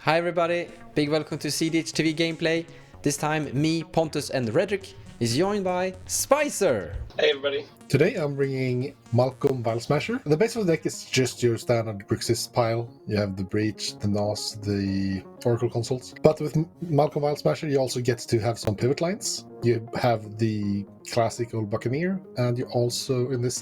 Hi everybody, big welcome to cEDH TV gameplay. This time me, Pontus and Rhetoric is joined by Spicer. Hey everybody. Today I'm bringing Malcolm Vile Smasher. The base of the deck is just your standard Grixis pile. You have the Breach, the Nos, the Oracle Consults. But with Malcolm Vile Smasher you also get to have some pivot lines. You have the classic old Buccaneer, and you also, in this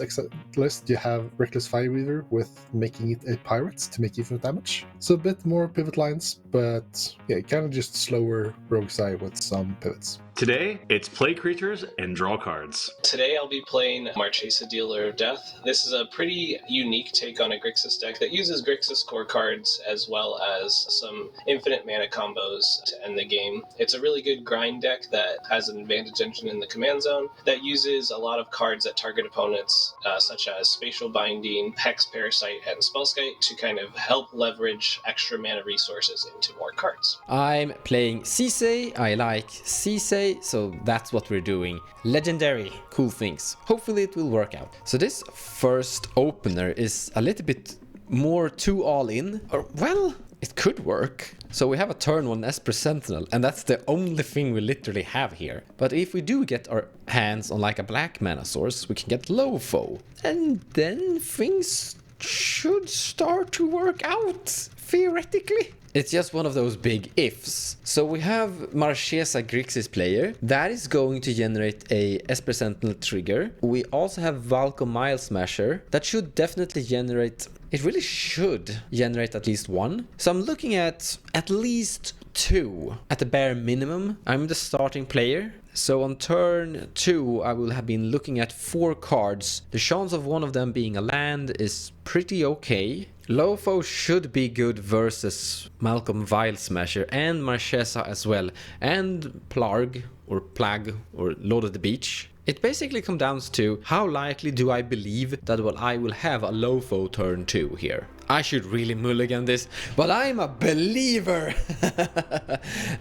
list, you have Reckless Fireweaver with making it a pirate to make infinite damage. So a bit more pivot lines, but yeah, kind of just slower rogue side with some pivots. Today, it's play creatures and draw cards. Today I'll be playing Marchesa, Dealer of Death. This is a pretty unique take on a Grixis deck that uses Grixis core cards as well as some infinite mana combos to end the game. It's a really good grind deck that has an advantage engine in the command zone that uses a lot of cards that target opponents, such as Spatial Binding, Hex Parasite, and Spellskite to kind of help leverage extra mana resources into more cards. I'm playing sisay. I like sisay, so that's what we're doing. Legendary, cool things. Hopefully it will work out. So this first opener is a little bit more too all in, or well, it could work. So we have a turn 1 Esper Sentinel, and that's the only thing we literally have here. But if we do get our hands on like a black mana source, we can get Lofo. And then things should start to work out, theoretically. It's just one of those big ifs. So we have Marchesa Grixis player. That is going to generate a Esper Sentinel trigger. We also have Valko Vile Smasher. That should definitely generate... It really should generate at least one. So I'm looking at least 2 at the bare minimum. I'm the starting player. So on turn 2, I will have been looking at 4 cards. The chance of one of them being a land is pretty okay. Lofo should be good versus Malcolm Vile Smasher and Marchesa as well. And Plag or Lord of the Beach. It basically comes down to how likely do I believe that I will have a Lofo turn 2 here. I should really mulligan this, but I'm a believer.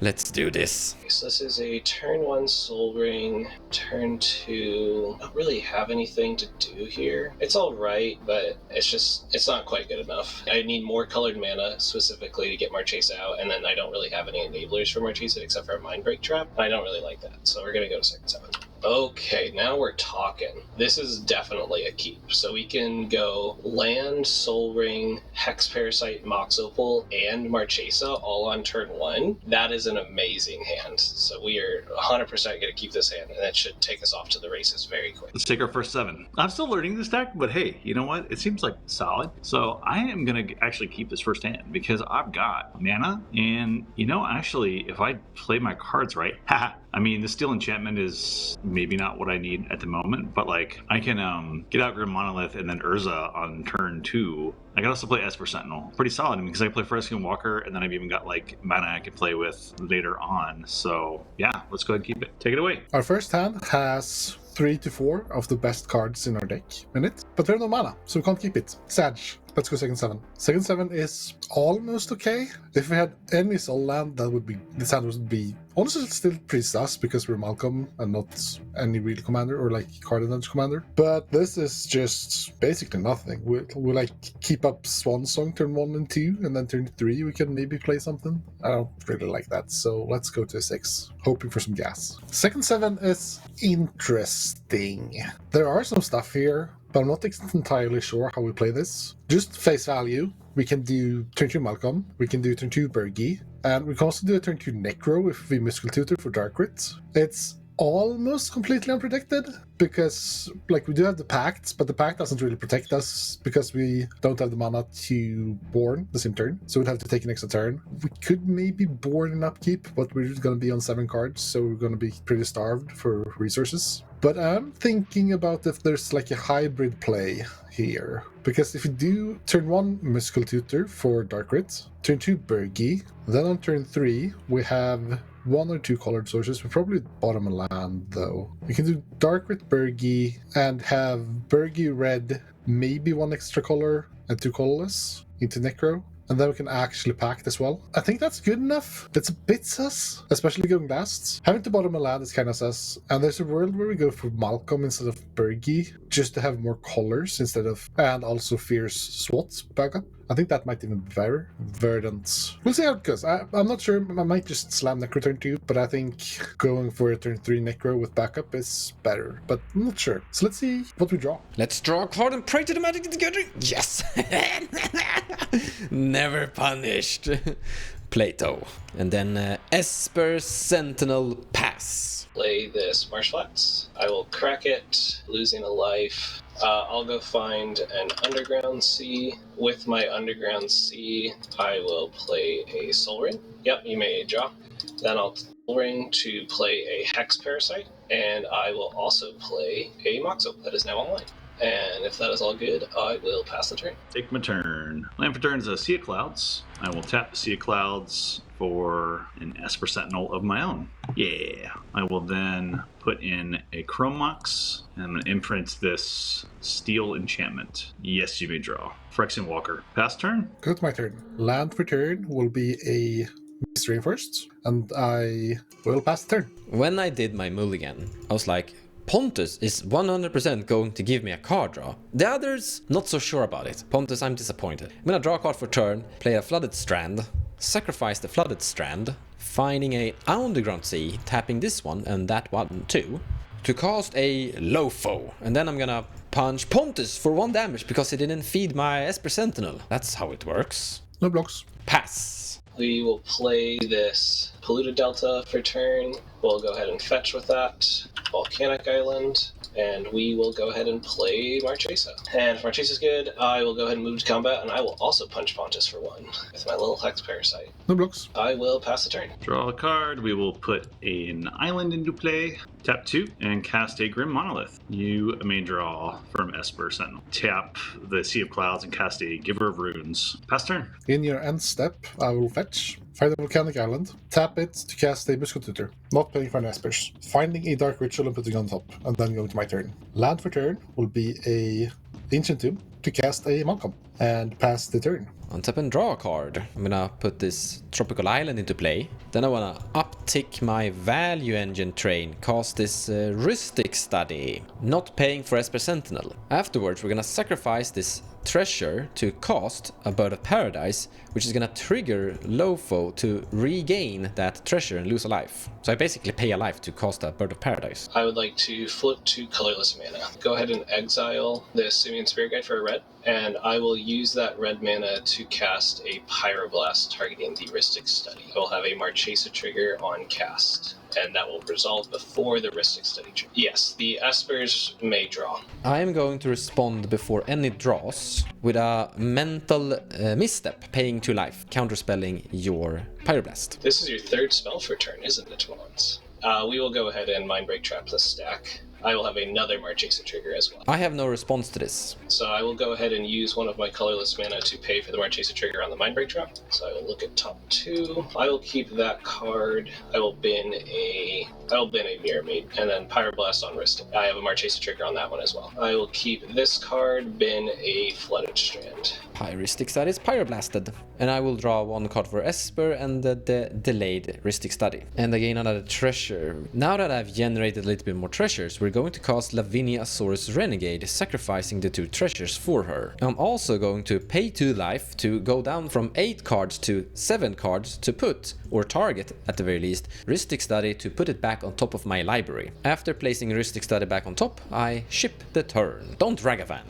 Let's do this. So this is a turn 1 Soul Ring, turn 2. I don't really have anything to do here. It's alright, but it's not quite good enough. I need more colored mana specifically to get Marchesa out, and then I don't really have any enablers for Marchesa except for a Mind Break Trap. I don't really like that, so we're gonna go to second 7. Okay, now we're talking. This is definitely a keep. So we can go Land, Soul Ring, Hex Parasite, Mox Opal, and Marchesa all on turn 1. That is an amazing hand. So we are 100% going to keep this hand, and that should take us off to the races very quick. Let's take our first 7. I'm still learning this deck, but hey, you know what? It seems like solid. So I am going to actually keep this first hand because I've got mana, and actually, if I play my cards right, I mean, the Steel Enchantment is maybe not what I need at the moment, but like I can get out Grim Monolith and then Urza on turn 2. I can also play Esper Sentinel. Pretty solid, because I play Fresco Walker, and then I've even got like mana I can play with later on. So yeah, let's go ahead and keep it. Take it away. Our first hand has 3 to 4 of the best cards in our deck in it, but we have no mana, so we can't keep it. Sag. Let's go second 7. Second 7 is almost okay. If we had any soul land, this hand would be honestly still pretty sus because we're Malcolm and not any real commander or like card advantage commander. But this is just basically nothing. We'll like keep up Swan Song turn 1 and 2, and then turn 3 we can maybe play something. I don't really like that, so let's go to 6, hoping for some gas. Second 7 is interesting. There are some stuff here, but I'm not entirely sure how we play this. Just face value, we can do turn 2 Malcolm, we can do turn 2 Bergie, and we can also do a turn 2 Necro if we Mystical Tutor for Dark Rit. It's almost completely unpredicted because like we do have the Pact, but the Pact doesn't really protect us because we don't have the mana to Born the same turn, so we'd have to take an extra turn. We could maybe Born in upkeep, but we're just going to be on 7 cards, so we're going to be pretty starved for resources. But I'm thinking about if there's like a hybrid play here, because if you do turn 1 Mystical Tutor for Dark Rit, turn 2 Bergie, then on turn 3 we have 1 or 2 colored sources. We probably bottom a land though. We can do Dark Rit Bergie and have Bergie red, maybe 1 extra color and 2 colorless into Necro. And then we can actually pact as well. I think that's good enough. It's a bit sus, especially going last. Having to bottom a land is kind of sus. And there's a world where we go for Malcolm instead of Bergie, just to have more colors instead of, and also Fierce SWAT backup. I think that might even be better. Verdant. We'll see how it goes. I'm not sure. I might just slam Necro turn 2, but I think going for a turn 3 Necro with backup is better. But I'm not sure. So let's see what we draw. Let's draw a card and pray to the magic of the gathering. Yes! Never punished. Plato. And then Esper Sentinel pass. Play this Marsh Flats. I will crack it, losing a life. I'll go find an Underground Sea. With my Underground Sea, I will play a Soul Ring. Yep, you may draw. Then I'll Soul Ring to play a Hex Parasite, and I will also play a Moxo that is now online. And if that is all good, I will pass the turn. Take my turn. Land for turn is a Sea of Clouds. I will tap the Sea of Clouds for an Esper Sentinel of my own. Yeah. I will then put in a Chrome Mox, and I'm going to imprint this Steel Enchantment. Yes, you may draw. Phyrexian Walker. Pass turn. Go to my turn. Land for turn will be a Beast Reinforced, and I will pass the turn. When I did my mulligan, I was like, Pontus is 100% going to give me a card draw. The others, not so sure about it. Pontus, I'm disappointed. I'm gonna draw a card for turn, play a Flooded Strand, sacrifice the Flooded Strand, finding a Underground Sea, tapping this one and that one too, to cast a Lofo. And then I'm gonna punch Pontus for 1 damage because he didn't feed my Esper Sentinel. That's how it works. No blocks. Pass. We will play this Polluted Delta for turn. We'll go ahead and fetch with that. Volcanic Island. And we will go ahead and play Marchesa. And if Marchesa's good, I will go ahead and move to combat, and I will also punch Pontus for 1 with my little Hex Parasite. No blocks. I will pass the turn. Draw a card. We will put an island into play. Tap 2 and cast a Grim Monolith. You may draw from Esper Sentinel. Tap the Sea of Clouds and cast a Giver of Runes. Pass turn. In your end step, I will fetch. Find a Volcanic Island. Tap it to cast a Muscle Tutor. Not playing for an Espers. Finding a Dark Ritual and putting on top. And then going to my turn. Land for turn will be a Ancient Tomb to cast a Malcolm. And pass the turn. Untap and draw a card. I'm gonna put this Tropical Island into play. Then I wanna uptick my Value Engine train, cast this Rhetoric Study, not paying for Esper Sentinel. Afterwards, we're gonna sacrifice this treasure to cast a Bird of Paradise, which is gonna trigger Lofo to regain that treasure and lose a life. So I basically pay a life to cast a Bird of Paradise. I would like to flip to colorless mana. Go ahead and exile the Simian Spirit Guide for a red, and I will use that red mana to cast a Pyroblast targeting the Rhetoric Study. I will have a Marchesa trigger on cast, and that will resolve before the Rhetoric Study trigger. Yes, the Espers may draw. I am going to respond before any draws with a mental misstep, paying 2 life, counterspelling your Pyroblast. This is your 3rd spell for turn, isn't it, Mons? We will go ahead and Mindbreak Trap this stack. I will have another Marchesa trigger as well. I have no response to this. So I will go ahead and use one of my colorless mana to pay for the Marchesa trigger on the Mindbreak Trap. So I will look at top 2. I will keep that card. I will bin a Mirror Maid, and then Pyroblast on Rhetoric. I have a Marchesa trigger on that one as well. I will keep this card, bin a Flooded Strand. Rhetoric Study is Pyroblasted. And I will draw 1 card for Esper and the delayed Rhetoric Study. And again another treasure. Now that I've generated a little bit more treasures, we're going to cast Lavinia Azorus Renegade, sacrificing the 2 treasures for her. I'm also going to pay 2 life to go down from 8 cards to 7 cards to put, or target at the very least, Rhetoric Study to put it back on top of my library. After placing Rhetoric Study back on top, I ship the turn. Don't Ragavan.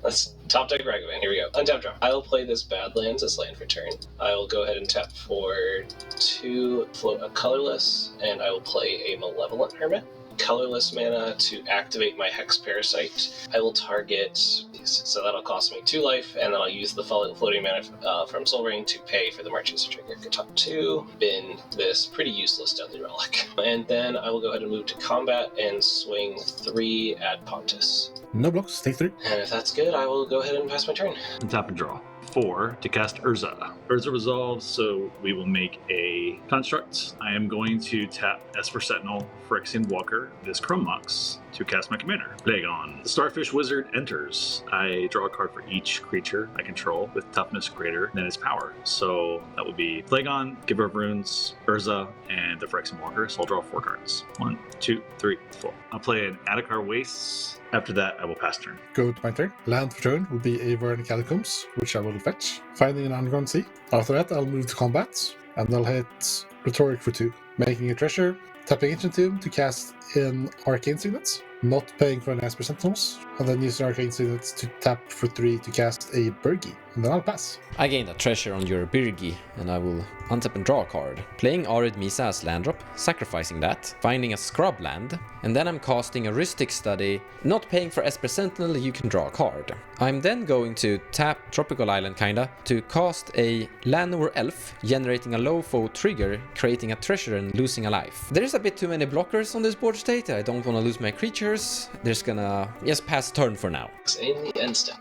Let's top deck Ragavan. Here we go. Untap draw. I will play this Badlands as land for turn. I will go ahead and tap for 2, float a colorless, and I will play a Malevolent Hermit. Colorless mana to activate my Hex Parasite. I will target, so that'll cost me 2 life, and then I'll use the floating mana from Soul Ring to pay for the Marchesa trigger. Go top 2, bin this pretty useless Deadly Relic. And then I will go ahead and move to combat and swing 3 at Pontus. No blocks. Take 3. And if that's good, I will go ahead and pass my turn. And tap and draw. 4 to cast Urza. Urza resolves, so we will make a construct. I am going to tap Esper Sentinel, Phyrexian Walker, this Chrome Mox to cast my commander, Plagon. The Starfish Wizard enters. I draw a card for each creature I control with toughness greater than its power. So that would be Plagon, Giver of Runes, Urza, and the Phyrexian Walker. So I'll draw 4 cards. 1, 2, 3, 4. I'll play an Adakar Wastes. After that, I will pass turn. Go to my turn. Land for turn will be a Verdant Catacombs, which I will fetch, finding an underground sea. After that, I'll move to combat, and I'll hit Rhetoric for 2, making a treasure, tapping Ancient Tomb to cast in Arcane Signets, not paying for an Esper Sentinels, and then using Arcane Signets to tap for 3 to cast a Birgi, and then I'll pass. I gained a treasure on your Birgi, and I will untap and draw a card. Playing Arid Misa as land drop, sacrificing that, finding a scrub land, and then I'm casting a Rhetoric Study, not paying for Esper Sentinel, you can draw a card. I'm then going to tap Tropical Island kinda, to cast a land or elf, generating a low foe trigger, creating a treasure and losing a life. There's a bit too many blockers on this board state, I don't want to lose my creatures, there's gonna just pass turn for now. In the end step.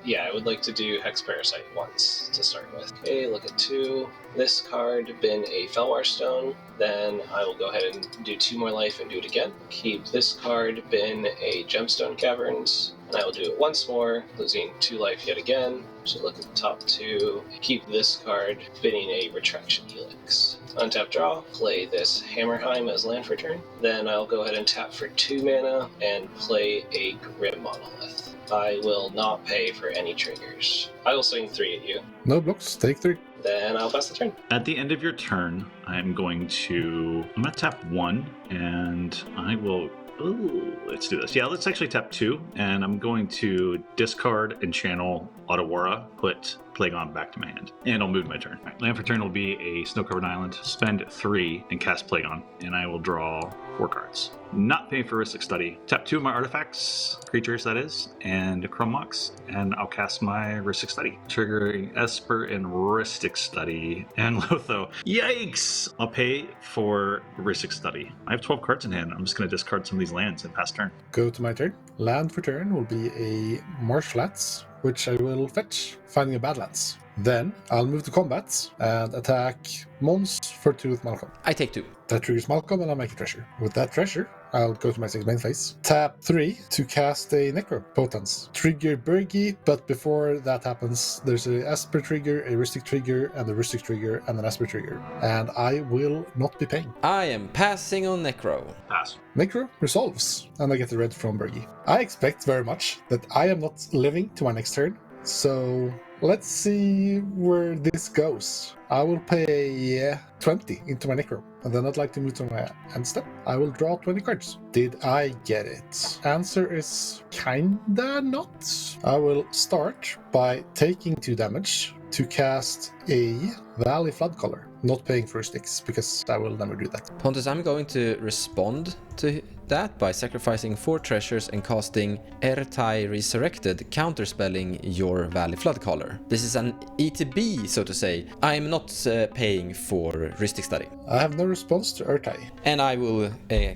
Yeah, I would like to do Hex Parasite once to start with. Okay, look at 2. This card been a Felwar Stone, then I will go ahead and do 2 more life and do it again. Keep this card been a Gemstone Caverns, and I will do it once more, losing 2 life yet again. So look at the top 2. Keep this card binning a Retraction Helix. Untap draw, play this Hammerheim as land for turn. Then I'll go ahead and tap for 2 mana and play a Grim Monolith. I will not pay for any triggers. I will swing 3 at you. No blocks, take 3. Then I'll pass the turn. At the end of your turn, I'm going to tap 1, and I will. Ooh, let's do this. Yeah, let's actually tap 2, and I'm going to discard and channel Otawara, put Plagon back to my hand, and I'll move my turn. Right, land for turn will be a snow-covered island. Spend 3 and cast Plagon, and I will draw 4 cards. Not paying for Rhetoric Study. Tap 2 of my artifacts, creatures that is, and Chrome Mox, and I'll cast my Rhetoric Study, triggering Esper and Rhetoric Study and Lotho. Yikes! I'll pay for Rhetoric Study. I have 12 cards in hand. I'm just going to discard some of these lands and pass turn. Go to my turn. Land for turn will be a Marsh Flats, which I will fetch, finding a Badlands. Then I'll move to combat and attack Mons for 2 with Malcolm. I take 2. That triggers Malcolm and I'll make a treasure. With that treasure, I'll go to my 6 main phase. Tap 3 to cast a Necro Potence. Trigger Birgi, but before that happens, there's a Esper trigger, a Rhystic trigger, and a Rhystic trigger, and an Esper trigger. And I will not be paying. I am passing on Necro. Pass. Necro resolves, and I get the red from Birgi. I expect very much that I am not living to my next turn, so let's see where this goes. I will pay 20 into my Necro, and then I'd like to move to my end step. I will draw 20 cards. Did I get it? Answer is kinda not. I will start by taking 2 damage to cast a Valley Floodcaller, not paying for sticks, because I will never do that. Pontus, I'm going to respond to that by sacrificing 4 treasures and casting Ertai Resurrected, counterspelling your Valley Floodcaller. This is an ETB, so to say. I'm not paying for Rhystic Study. I have no response to Ertai. And I will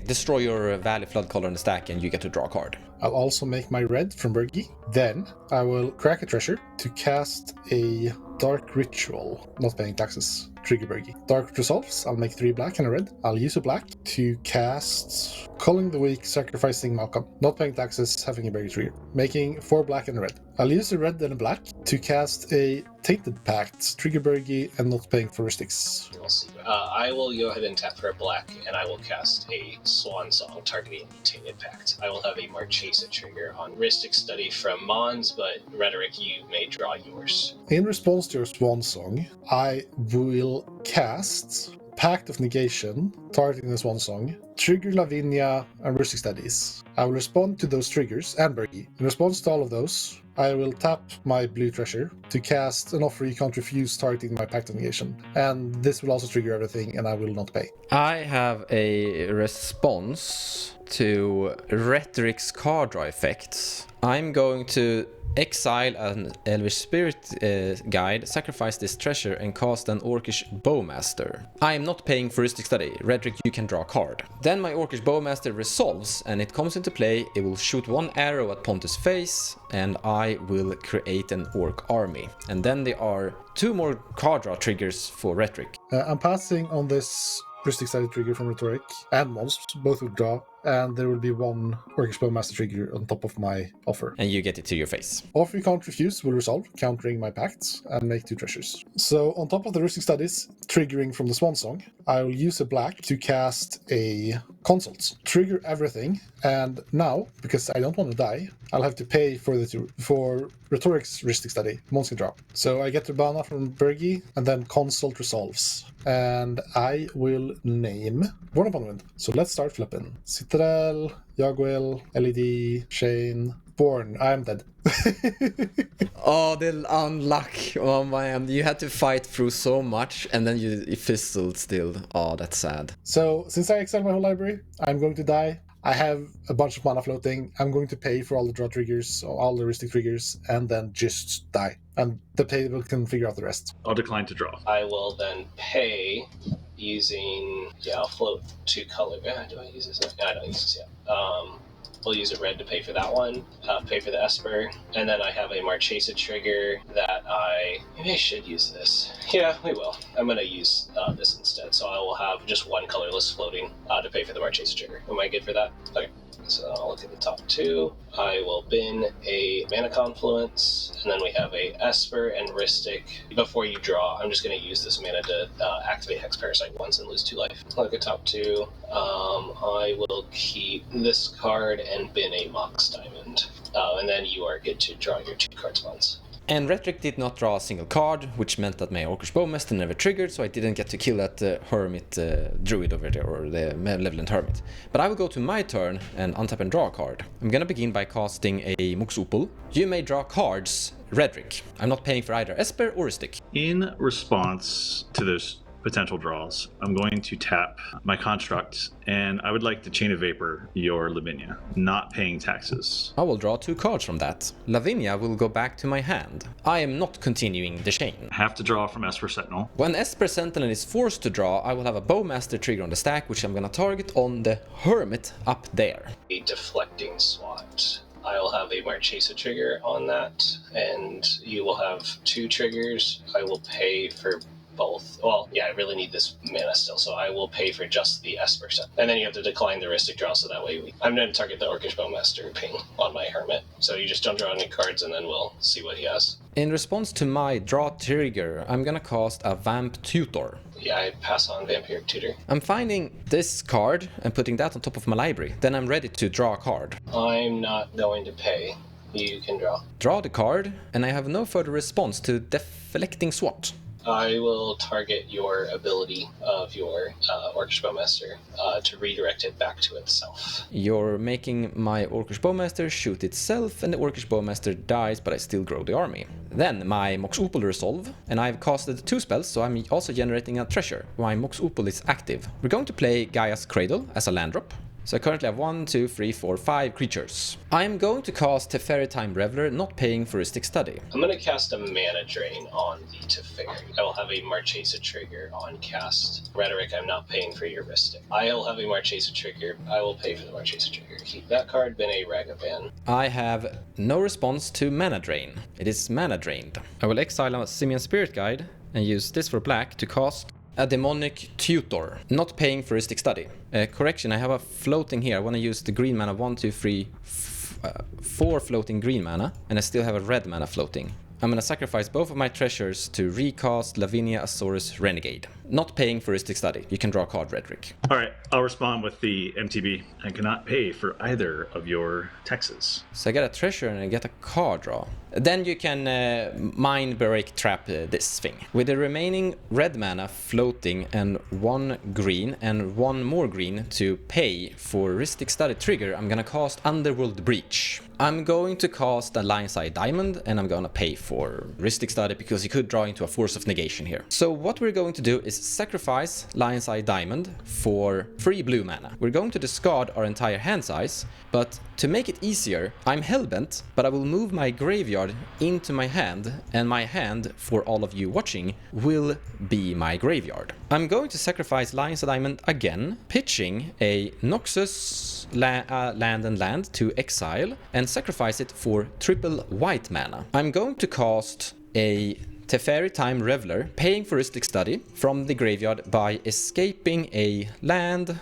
destroy your Valley Floodcaller in the stack, and you get to draw a card. I'll also make my red from Birgi. Then I will crack a treasure to cast a Dark Ritual, not paying taxes. Trigger Birgi. Dark resolves, I'll make 3 black and a red. I'll use a black to cast Culling the Weak, sacrificing Malcolm. Not paying taxes, having a Birgi trigger. Making 4 black and a red. I'll use a red and a black to cast a Tainted Pact, Trigger Birgi, and not paying for sticks. We'll see. I will go ahead and tap for a black, and I will cast a Swan Song targeting Tainted Pact. I will have a Marchesa trigger on Rhystic Study from Mons, but Rhetoric, you may draw yours. In response to your Swan Song, I will cast Pact of Negation, targeting the Swan Song, trigger Lavinia, and Rhystic Studies. I will respond to those triggers and Birgi. In response to all of those, I will tap my blue treasure to cast an offer you can't refuse, targeting my Pact of Negation. And this will also trigger everything, and I will not pay. I have a response to Rhetoric's card draw effects. I'm going to exile an Elvish Spirit Guide, sacrifice this treasure, and cast an Orcish Bowmaster. I am not paying for Rhystic Study. Rhetoric, you can draw a card. Then my Orcish Bowmaster resolves, and it comes into play. It will shoot 1 arrow at Pontus' face, and I will create an Orc army. And then there are 2 more card draw triggers for Rhetoric. I'm passing on this Rustic Study trigger from Rhetoric and Mons, both will draw, and there will be one Orcish Bowmaster trigger on top of my offer. And you get it to your face. Offer you can't refuse will resolve, countering my pacts, and make 2 treasures. So on top of the Rustic Studies triggering from the Swan Song, I will use a black to cast a Consult. Trigger everything, and now, because I don't want to die, I'll have to pay for Rhetoric's Rustic Study, Mons can draw. So I get the Urbana from Bergi, and then Consult resolves. And I will name Born Upon Wind. So let's start flipping. Citadel, Yaguel, LED, Shane, Born. I am dead. Oh, the unluck. Oh man, you had to fight through so much and then you fizzled still. Oh, that's sad. So since I exiled my whole library, I'm going to die. I have a bunch of mana floating. I'm going to pay for all the draw triggers, all the Ristic triggers, and then just die. And the table can figure out the rest. I'll decline to draw. I will then pay using, I'll float 2 color. Do I use this? I don't use this yet. We'll use a red to pay for that one, pay for the Esper, and then I have a Marchesa trigger that maybe I should use this. Yeah, we will. I'm going to use this instead, so I will have just 1 colorless floating to pay for the Marchesa trigger. Am I good for that? Okay. So I'll look at the top 2. I will bin a Mana Confluence, and then we have a Esper and Ristic. Before you draw, I'm just going to use this mana to activate Hex Parasite once and lose 2 life. Look at top 2. I will keep this card and bin a Mox Diamond. And then you are good to draw your 2 card spawns. And Rhetoric did not draw a single card, which meant that my Orcish Bowmaster never triggered, so I didn't get to kill that Hermit Druid over there, or the Malevolent Hermit. But I will go to my turn and untap and draw a card. I'm gonna begin by casting a Mox Opal. You may draw cards, Rhetoric. I'm not paying for either Esper or Ristic. In response to those potential draws, I'm going to tap my construct, and I would like to Chain of Vapor your Lavinia, not paying taxes. I will draw 2 cards from that. Lavinia will go back to my hand. I am not continuing the chain. I have to draw from Esper Sentinel. When Esper Sentinel is forced to draw, I will have a Bowmaster trigger on the stack, which I'm gonna target on the Hermit up there. A deflecting SWAT. I will have a Marchesa trigger on that, and you will have 2 triggers. I will pay for both. Well, yeah, I really need this mana still, so I will pay for just the Esper set. And then you have to decline the Ristic draw, so that way I'm going to target the Orcish Bowmaster ping on my Hermit. So you just don't draw any cards, and then we'll see what he has. In response to my draw trigger, I'm gonna cast a Vamp Tutor. Yeah, I pass on Vampiric Tutor. I'm finding this card and putting that on top of my library. Then I'm ready to draw a card. I'm not going to pay. You can draw. Draw the card, and I have no further response to Deflecting SWAT. I will target your ability of your Orcish Bowmaster to redirect it back to itself. You're making my Orcish Bowmaster shoot itself, and the Orcish Bowmaster dies, but I still grow the army. Then my Mox Opal resolve, and I've casted 2 spells, so I'm also generating a treasure. My Mox Opal is active. We're going to play Gaia's Cradle as a land drop. So I currently have 1, 2, 3, 4, 5 creatures. I'm going to cast Teferi Time Reveler, not paying for Ristic Study. I'm going to cast a Mana Drain on the Teferi. I will have a Marchesa trigger on cast. Rhetoric, I'm not paying for your Ristic. I will have a Marchesa trigger. I will pay for the Marchesa trigger. Keep that card, bin a Ragavan. I have no response to Mana Drain. It is Mana Drained. I will exile a Simian Spirit Guide and use this for black to cast a Demonic Tutor, not paying for Ristic Study. Correction, I have a floating here. I want to use the green mana, 1, 2, 3, 4 floating green mana, and I still have a red mana floating. I'm gonna sacrifice both of my treasures to recast Lavinia Azorus Renegade. Not paying for Ristic Study. You can draw a card, Rhetoric. All right, I'll respond with the MTB. I cannot pay for either of your taxes. So I get a treasure and I get a card draw. Then you can Mind Break Trap this thing. With the remaining red mana floating and 1 green and 1 more green to pay for Ristic Study trigger, I'm gonna cast Underworld Breach. I'm going to cast a Lion's Eye Diamond, and I'm gonna pay for Ristic Study because you could draw into a Force of Negation here. So what we're going to do is sacrifice Lion's Eye Diamond for 3 blue mana. We're going to discard our entire hand size, but to make it easier, I'm hellbent, but I will move my graveyard into my hand, and my hand, for all of you watching, will be my graveyard. I'm going to sacrifice Lion's Eye Diamond again, pitching a Noxus land and land to exile, and sacrifice it for triple white mana. I'm going to cast a Teferi Time Reveler, paying for Rhetoриc Study from the graveyard by escaping a land,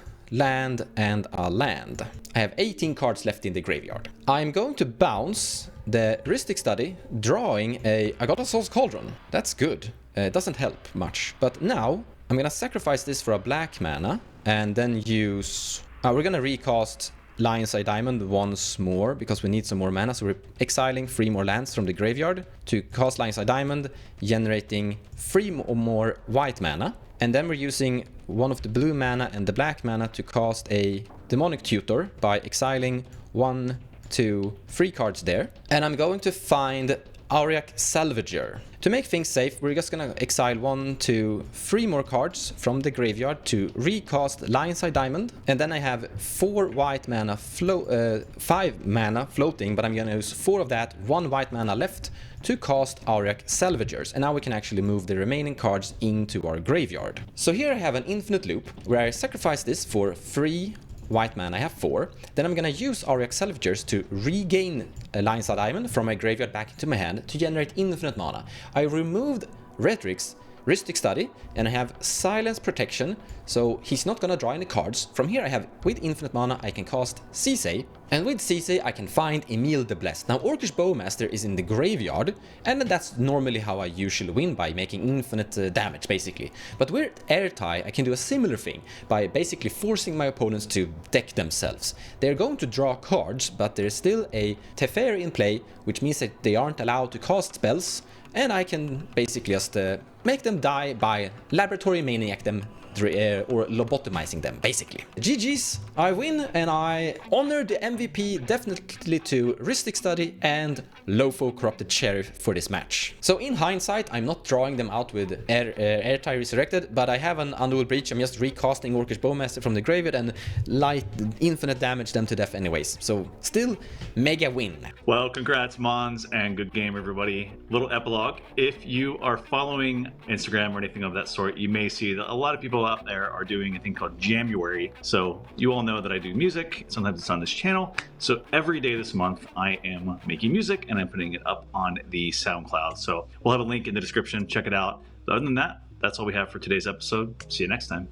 and a land. I have 18 cards left in the graveyard. I'm going to bounce the Rhetoric Study, drawing a Agatha's Cauldron. That's good. It doesn't help much. But now I'm gonna sacrifice this for a black mana and then use... we're gonna recast Lion's Eye Diamond once more because we need some more mana. So we're exiling 3 more lands from the graveyard to cast Lion's Eye Diamond, generating 3 or more white mana. And then we're using one of the blue mana and the black mana to cast a Demonic Tutor by exiling 1, 2, 3 cards there. And I'm going to find Auric Salvager. To make things safe, we're just gonna exile 1, 2, 3 more cards from the graveyard to recast Lion's Eye Diamond. And then I have 4 white mana, 5 mana floating, but I'm gonna use 4 of that, 1 white mana left to cast Auric Salvagers. And now we can actually move the remaining cards into our graveyard. So here I have an infinite loop where I sacrifice this for 3 white mana. I have 4. Then I'm gonna use Auric Salvagers to regain a Lion's Eye Diamond from my graveyard back into my hand to generate infinite mana. I removed Rhetoric's Rhetoric Study and I have Silence Protection, so he's not gonna draw any cards. From here I have, with infinite mana, I can cast Sisay, and with Sisay I can find Emil the Blessed. Now Orcish Bowmaster is in the graveyard, and that's normally how I usually win, by making infinite damage basically. But with Airtie I can do a similar thing by basically forcing my opponents to deck themselves. They're going to draw cards, but there's still a Teferi in play, which means that they aren't allowed to cast spells, and I can basically just make them die by Laboratory Maniac them, or lobotomizing them, basically. GG's, I win, and I honor the MVP definitely to Rhetoric Study and Lofo Corrupted Sheriff for this match. So in hindsight, I'm not drawing them out with Airtie Resurrected, but I have an Undual Breach. I'm just recasting Orcish Bowmaster from the graveyard and light infinite damage them to death anyways. So still, mega win. Well, congrats, Mons, and good game, everybody. Little epilogue. If you are following Instagram or anything of that sort, you may see that a lot of people out there are doing a thing called January. So you all know that I do music. Sometimes it's on this channel. So every day this month, I am making music and I'm putting it up on the SoundCloud. So we'll have a link in the description. Check it out. Other than that, that's all we have for today's episode. See you next time.